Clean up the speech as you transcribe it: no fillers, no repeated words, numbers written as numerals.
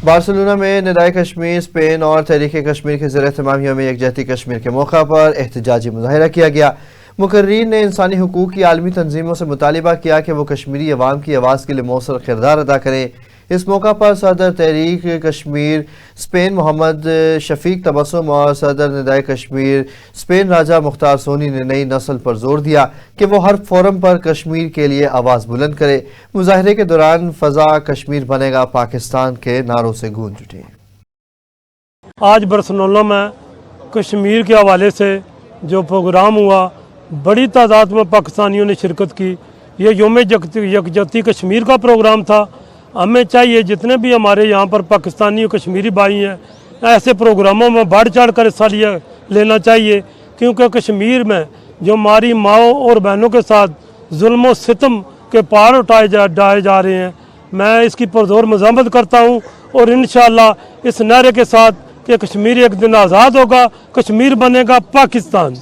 Barcelona میں ندائے Kashmir Spain اور تحریک کشمیر کے زیر اہتمام یوم یکجہتی کشمیر کے موقع پر احتجاجی مظاہرہ کیا گیا۔ مقررین نے انسانی حقوق کی عالمی تنظیموں سے مطالبہ کیا کہ وہ کشمیری عوام کی آواز کے لیے مؤثر کردار ادا کریں۔ اس موقع پر صدر تحریک کشمیر اسپین محمد شفیق تبسم اور صدر ندائے کشمیر اسپین راجہ مختار سونی نے نئی نسل پر زور دیا کہ وہ ہر فورم پر کشمیر کے لیے آواز بلند کرے۔ مظاہرے کے دوران فضا کشمیر بنے گا پاکستان کے نعروں سے گونج اٹھی۔ آج برسلونا میں کشمیر کے حوالے سے جو پروگرام ہوا، بڑی تعداد میں پاکستانیوں نے شرکت کی۔ یہ یوم یکجہتی کشمیر کا پروگرام تھا۔ ہمیں چاہیے جتنے بھی ہمارے یہاں پر پاکستانی و کشمیری بھائی ہیں، ایسے پروگراموں میں بڑھ چڑھ کر حصہ لینا چاہیے، کیونکہ کشمیر میں جو ہماری ماؤں اور بہنوں کے ساتھ ظلم و ستم کے پہاڑ اٹھائے جا رہے ہیں، میں اس کی پرزور مذمت کرتا ہوں، اور انشاءاللہ اس نعرے کے ساتھ کہ کشمیر ایک دن آزاد ہوگا، کشمیر بنے گا پاکستان۔